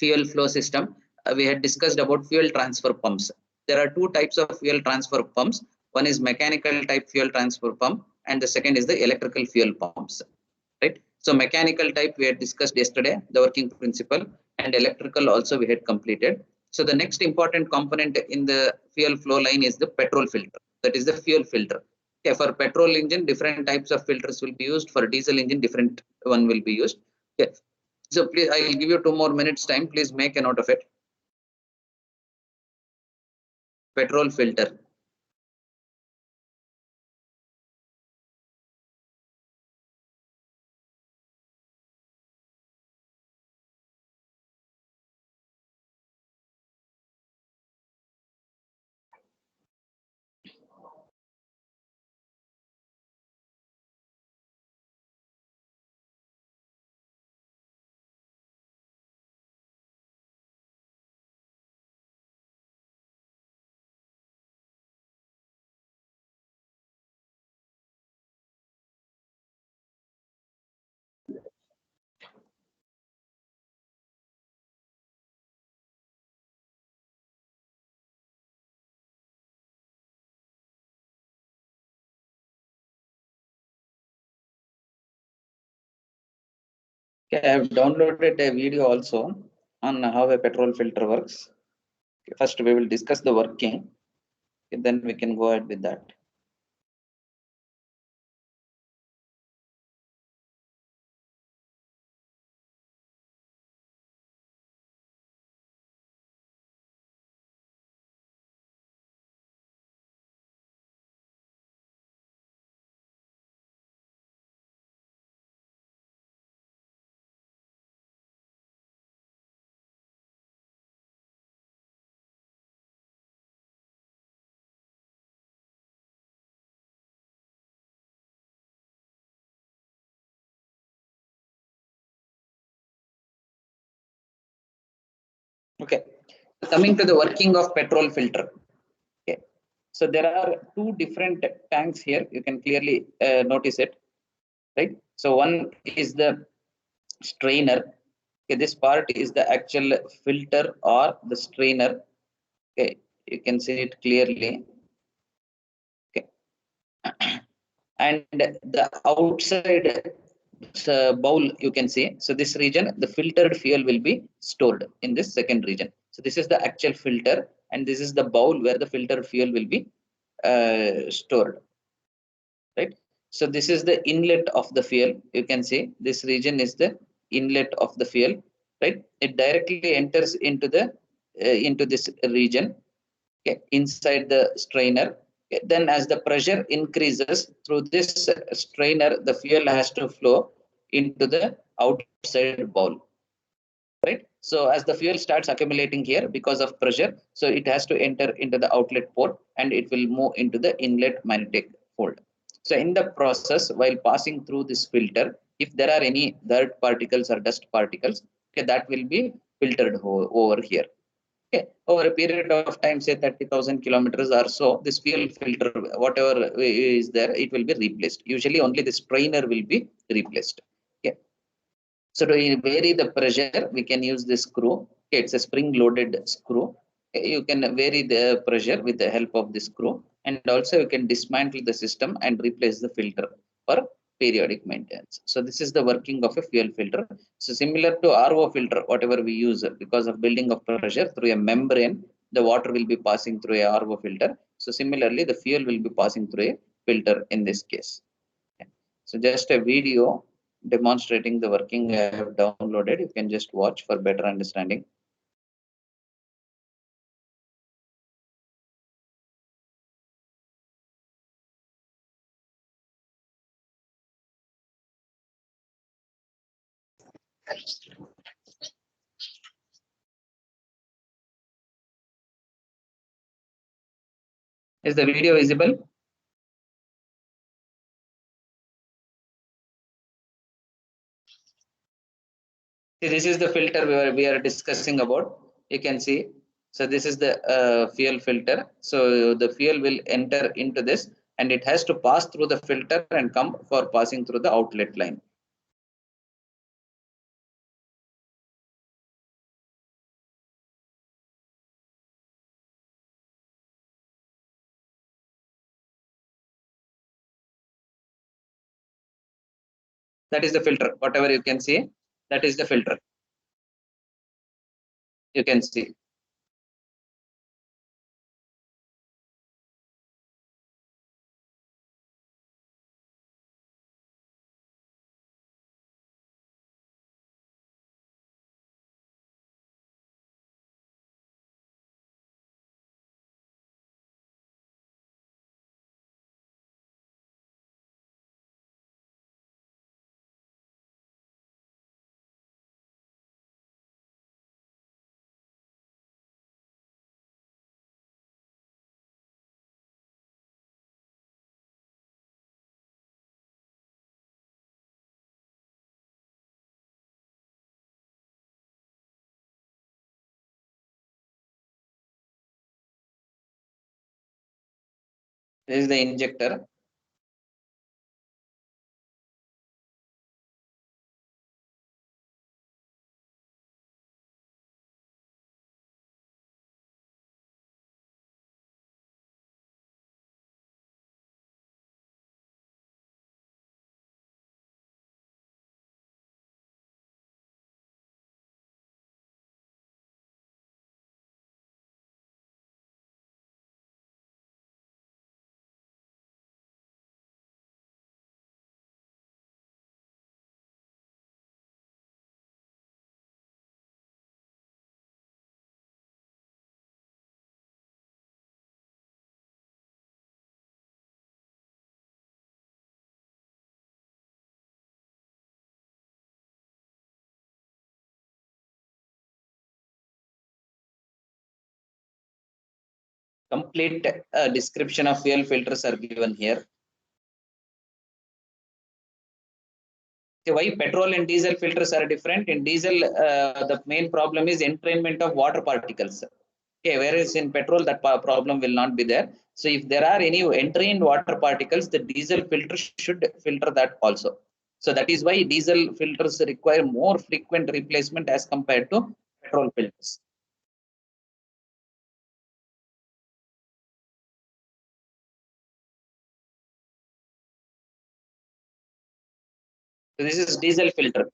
fuel flow system, we had discussed about fuel transfer pumps. There are two types of fuel transfer pumps. One is mechanical type fuel transfer pump, and the second is the electrical fuel pumps. Right. So mechanical type we had discussed yesterday, the working principle, and electrical also we had completed. So the next important component in the fuel flow line is the petrol filter. That is the fuel filter. Okay, for petrol engine, different types of filters will be used. For diesel engine, different one will be used. Okay. So please, I will give you 2 more minutes time. Please make a note of it. Petrol filter. Okay, I have downloaded a video also on how a petrol filter works. Okay, first, we will discuss the working. Okay, then we can go ahead with that. Okay, coming to the working of petrol filter. Okay, so there are two different tanks here. You can clearly notice it, right? So one is the strainer. Okay, this part is the actual filter or the strainer. Okay, you can see it clearly. Okay, and the outside bowl you can see. So this region, the filtered fuel will be stored in this second region. So this is the actual filter, and this is the bowl where the filtered fuel will be stored. Right. So this is the inlet of the fuel. You can see this region is the inlet of the fuel. Right. It directly enters into this region. Okay, inside the strainer. Okay, then as the pressure increases through this strainer, the fuel has to flow into the outside bowl. Right. So as the fuel starts accumulating here because of pressure, so it has to enter into the outlet port and it will move into the inlet magnetic fold. So in the process, while passing through this filter, if there are any dirt particles or dust particles, okay, that will be filtered over here. Okay, over a period of time, say 30,000 kilometers or so, this fuel filter, whatever is there, it will be replaced. Usually only the strainer will be replaced. Okay. So to vary the pressure, we can use this screw. Okay, it's a spring-loaded screw. Okay, you can vary the pressure with the help of this screw, and also you can dismantle the system and replace the filter for periodic maintenance. So this is the working of a fuel filter. So similar to RO filter, whatever we use, because of building of pressure through a membrane, the water will be passing through a RO filter. So similarly, the fuel will be passing through a filter in this case. Okay. So just a video demonstrating the working I have downloaded. You can just watch for better understanding. Is the video visible? See, this is the filter we are discussing about. You can see. So this is the fuel filter. So the fuel will enter into this, and it has to pass through the filter and come for passing through the outlet line. That is the filter. Whatever you can see, that is the filter. You can see. This is the injector. Complete description of fuel filters are given here. Okay, why petrol and diesel filters are different? In diesel, the main problem is entrainment of water particles. Okay, whereas in petrol, that problem will not be there. So if there are any entrained water particles, the diesel filter should filter that also. So that is why diesel filters require more frequent replacement as compared to petrol filters. So this is diesel filter.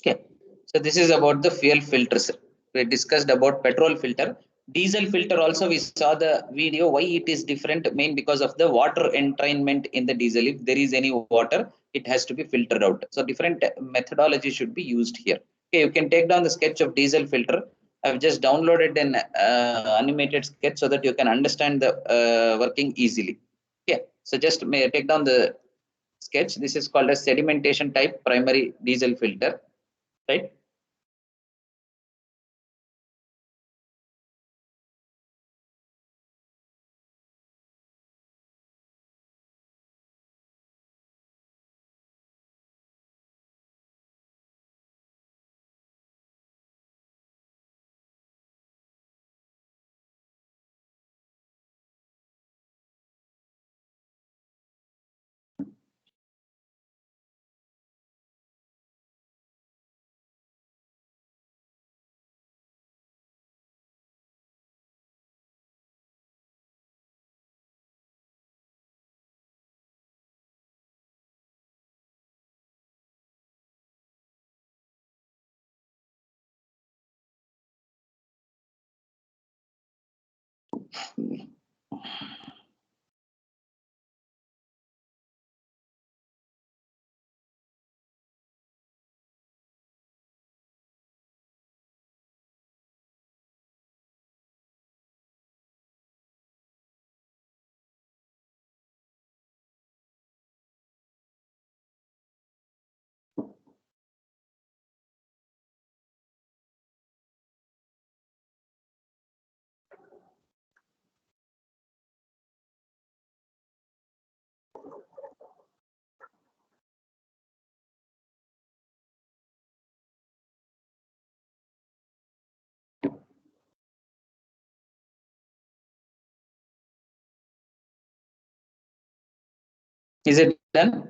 Okay, so this is about the fuel filters. We discussed about petrol filter. Diesel filter also we saw the video why it is different, main because of the water entrainment in the diesel. If there is any water, it has to be filtered out. So different methodology should be used here. Okay, you can take down the sketch of diesel filter. I've just downloaded an animated sketch so that you can understand the working easily. Okay, so just may take down the sketch. This is called a sedimentation type primary diesel filter, right? Is it done?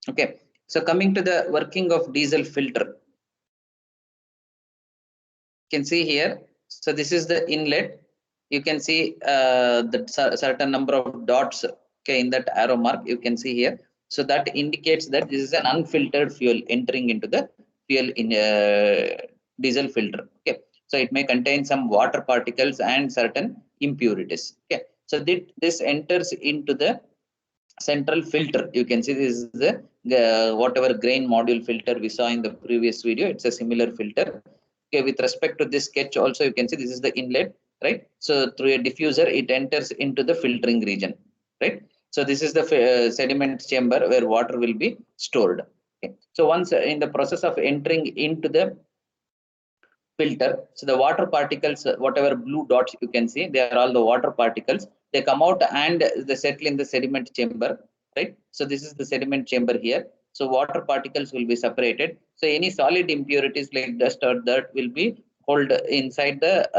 Okay. So coming to the working of diesel filter, you can see here. So this is the inlet. You can see the certain number of dots. Okay, in that arrow mark, you can see here. So that indicates that this is an unfiltered fuel entering into the fuel in diesel filter. Okay, so it may contain some water particles and certain impurities. Okay, so this enters into the central filter. You can see this is the whatever grain module filter we saw in the previous video. It's a similar filter. Okay, with respect to this sketch also, you can see this is the inlet, right? So through a diffuser it enters into the filtering region, right? So this is the sediment chamber where water will be stored. Okay, so once in the process of entering into the filter, so the water particles, whatever blue dots you can see, they are all the water particles. They come out and they settle in the sediment chamber, right? So this is the sediment chamber here. So water particles will be separated. So any solid impurities like dust or dirt will be held inside the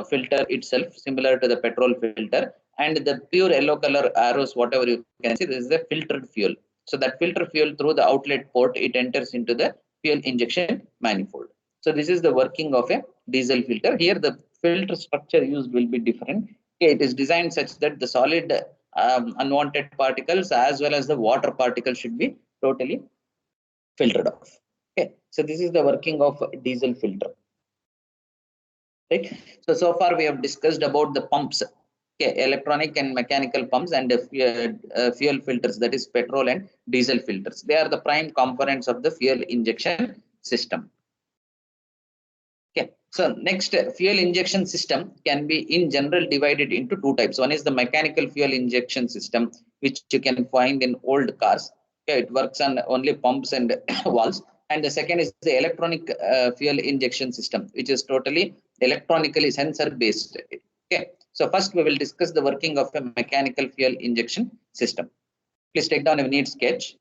filter itself, similar to the petrol filter. And the pure yellow color arrows, whatever you can see, this is the filtered fuel. So that filter fuel through the outlet port, it enters into the fuel injection manifold. So this is the working of a diesel filter. Here the filter structure used will be different. Okay, it is designed such that the solid unwanted particles as well as the water particles should be totally filtered off. Okay, so this is the working of diesel filter. Right. So far we have discussed about the pumps. Okay, electronic and mechanical pumps and fuel filters, that is petrol and diesel filters. They are the prime components of the fuel injection system. Okay, so next, fuel injection system can be in general divided into two types. One is the mechanical fuel injection system, which you can find in old cars. Okay, it works on only pumps and valves. And the second is the electronic fuel injection system, which is totally electronically sensor based. Okay, so first we will discuss the working of a mechanical fuel injection system. Please take down a neat sketch.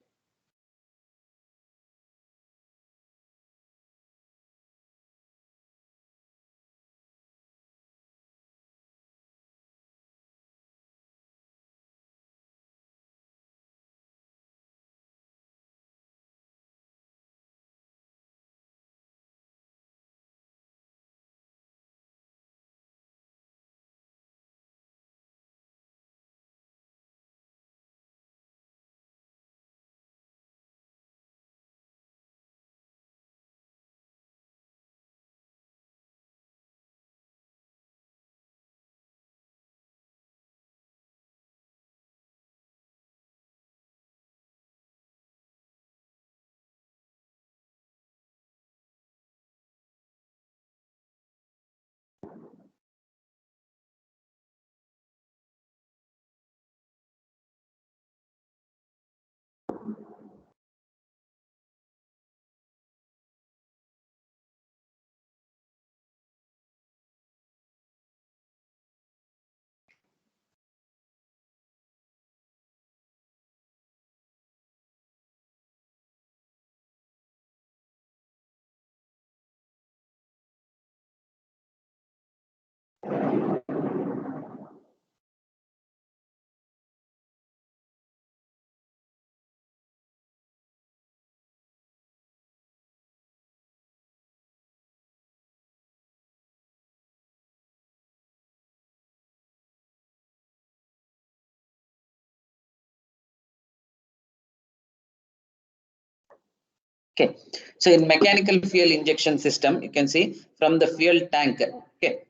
Okay, so in mechanical fuel injection system, you can see from the fuel tank, okay,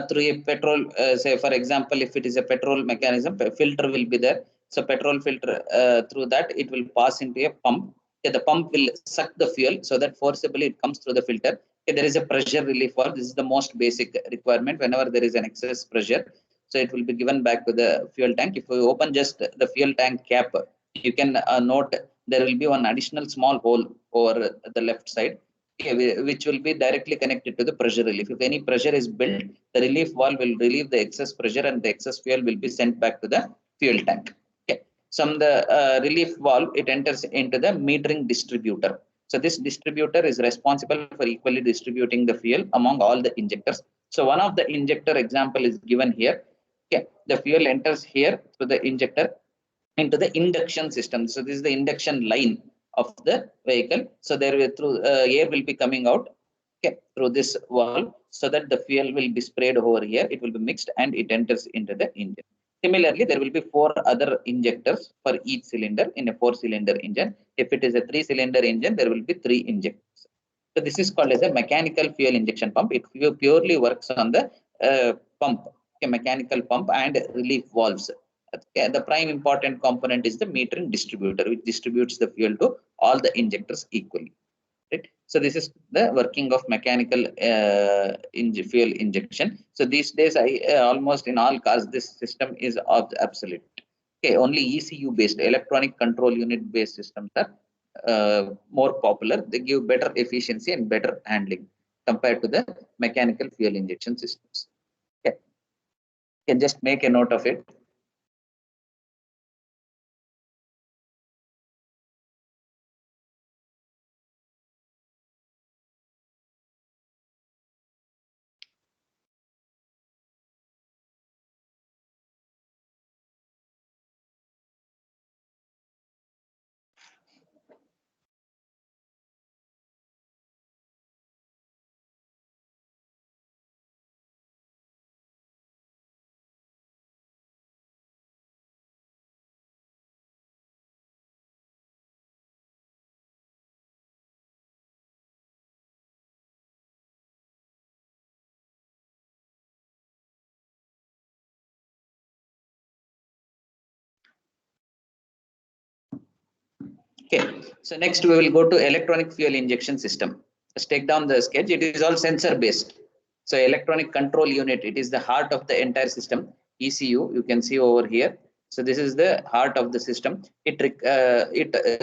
through a petrol, say for example, if it is a petrol mechanism, a filter will be there. So petrol filter, through that it will pass into a pump. Okay, the pump will suck the fuel so that forcibly it comes through the filter. Okay, there is a pressure relief valve. This is the most basic requirement whenever there is an excess pressure. So it will be given back to the fuel tank. If you open just the fuel tank cap, you can note there will be one additional small hole over the left side, which will be directly connected to the pressure relief. If any pressure is built, the relief valve will relieve the excess pressure and the excess fuel will be sent back to the fuel tank. Okay. From the relief valve, it enters into the metering distributor. So this distributor is responsible for equally distributing the fuel among all the injectors. So one of the injector example is given here. Okay. The fuel enters here through the injector into the induction system. So this is the induction line of the vehicle. So there will through air will be coming out, okay, through this valve, so that the fuel will be sprayed over here. It will be mixed and it enters into the engine. Similarly, there will be 4 other injectors for each cylinder in a 4-cylinder engine. If it is a 3-cylinder engine, there will be 3 injectors. So this is called as a mechanical fuel injection pump. It purely works on the pump, a mechanical pump and relief valves. Okay, the prime important component is the metering distributor, which distributes the fuel to all the injectors equally. Right? So this is the working of mechanical fuel injection. So these days, almost in all cars, this system is obsolete. Okay, only ECU based, electronic control unit based systems are more popular. They give better efficiency and better handling compared to the mechanical fuel injection systems. Okay, you can just make a note of it. Okay, so next we will go to electronic fuel injection system. Let's take down the sketch. It is all sensor based. So electronic control unit, it is the heart of the entire system. ECU, you can see over here. So this is the heart of the system. It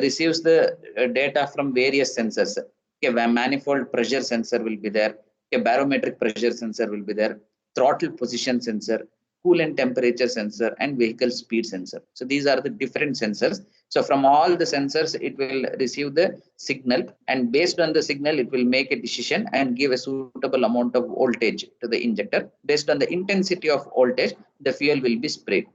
receives the data from various sensors. Okay, manifold pressure sensor will be there. Okay, barometric pressure sensor will be there. Throttle position sensor, coolant temperature sensor, and vehicle speed sensor. So these are the different sensors. So from all the sensors, it will receive the signal, and based on the signal, it will make a decision and give a suitable amount of voltage to the injector. Based on the intensity of voltage, the fuel will be sprayed,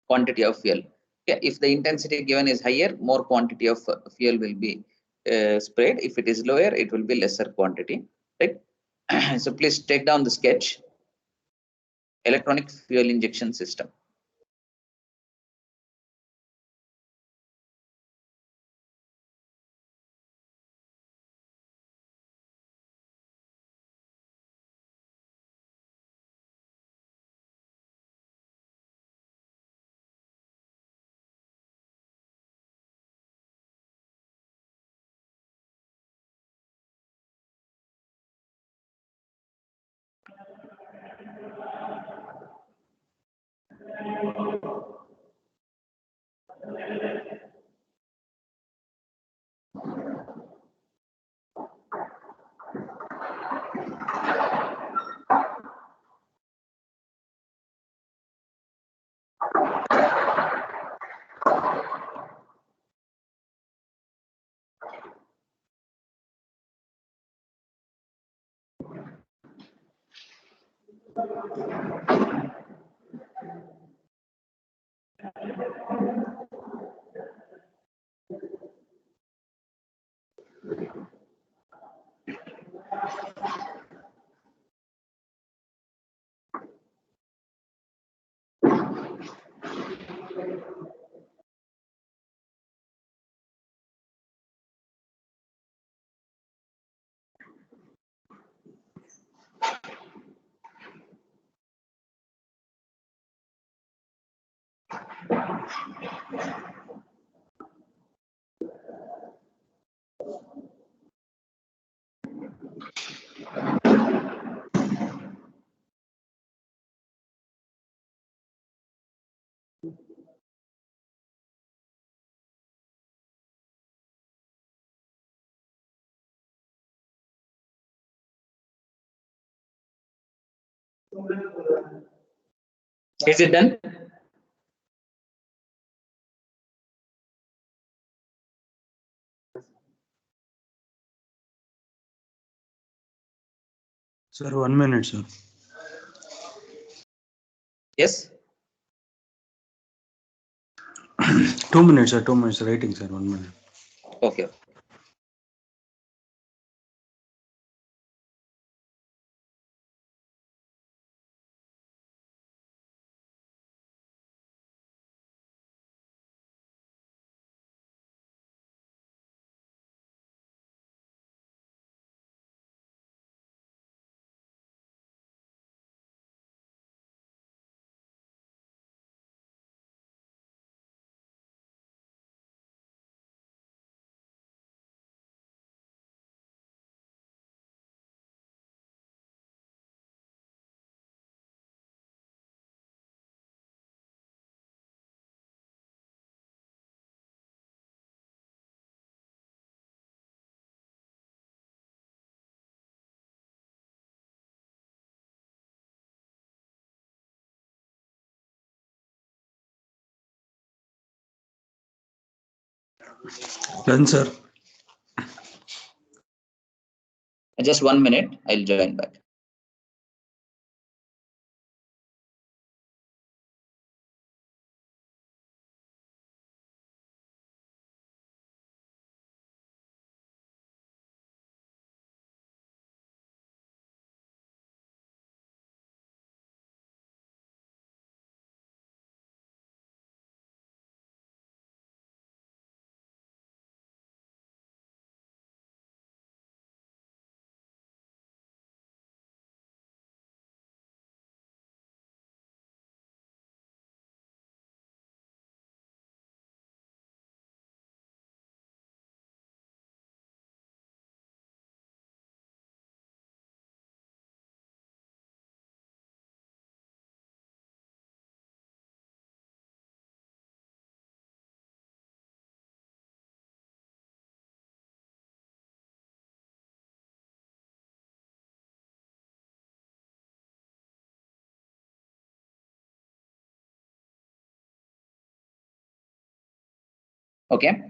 quantity of fuel. Okay. If the intensity given is higher, more quantity of fuel will be sprayed. If it is lower, it will be lesser quantity. Right. So please take down the sketch. Electronic fuel injection system. Is it done? Sir, 1 minute, sir. Yes. 2 minutes, sir. 2 minutes writing, sir. 1 minute. Okay. Done, sir. Just 1 minute. I'll join back. Okay.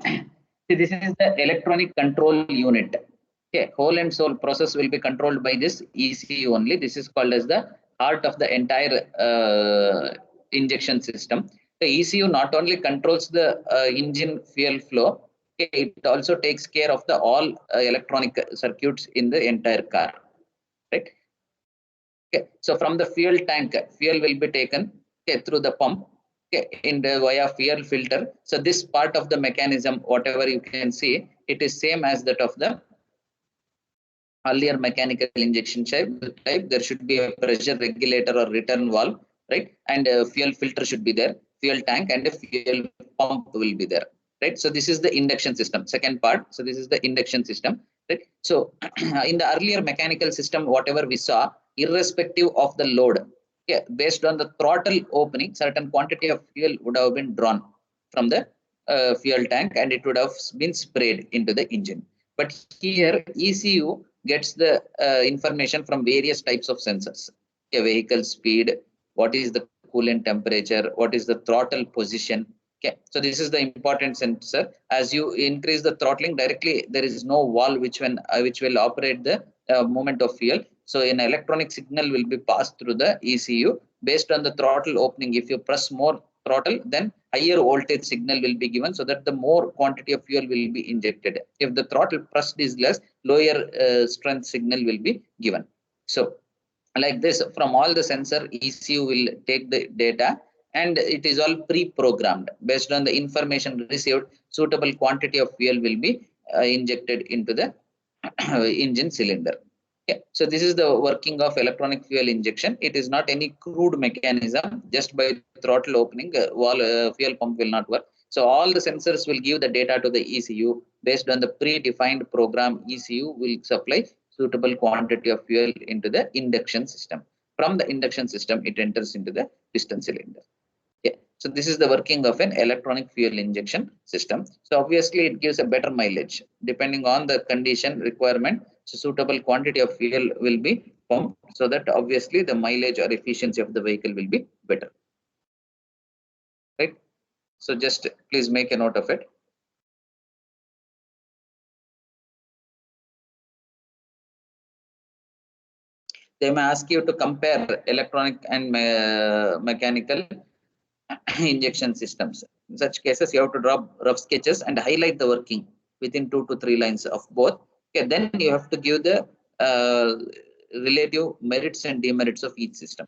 See, this is the electronic control unit. Okay, whole and soul process will be controlled by this ECU only. This is called as the heart of the entire injection system. The ECU not only controls the engine fuel flow, okay, it also takes care of the all electronic circuits in the entire car. Right. Okay, so from the fuel tank, fuel will be taken, okay, through the pump, okay, in the via fuel filter. So this part of the mechanism, whatever you can see, it is same as that of the earlier mechanical injection type. There should be a pressure regulator or return valve, right? And a fuel filter should be there, fuel tank, and a fuel pump will be there, right? So this is the induction system. Second part. So this is the induction system, right? So in the earlier mechanical system, whatever we saw, irrespective of the load, okay, based on the throttle opening, certain quantity of fuel would have been drawn from the fuel tank, and it would have been sprayed into the engine. But here ECU gets the information from various types of sensors. Okay, vehicle speed, what is the coolant temperature, what is the throttle position. Okay, so this is the important sensor. As you increase the throttling directly, there is no valve which will operate the movement of fuel. So an electronic signal will be passed through the ECU based on the throttle opening. If you press more throttle, then higher voltage signal will be given, so that the more quantity of fuel will be injected. If the throttle pressed is less, lower strength signal will be given. So like this, from all the sensor, ECU will take the data, and it is all pre-programmed. Based on the information received, suitable quantity of fuel will be injected into the engine cylinder. Yeah, so this is the working of electronic fuel injection. It is not any crude mechanism. Just by throttle opening, fuel pump will not work. So all the sensors will give the data to the ECU. Based on the predefined program, ECU will supply suitable quantity of fuel into the induction system. From the induction system, it enters into the piston cylinder. Okay. So this is the working of an electronic fuel injection system. So obviously it gives a better mileage depending on the condition requirement. So suitable quantity of fuel will be pumped so that obviously the mileage or efficiency of the vehicle will be better. Right. So just please make a note of it. They may ask you to compare electronic and mechanical injection systems. In such cases, you have to draw rough sketches and highlight the working within 2 to 3 lines of both. Then you have to give the relative merits and demerits of each system.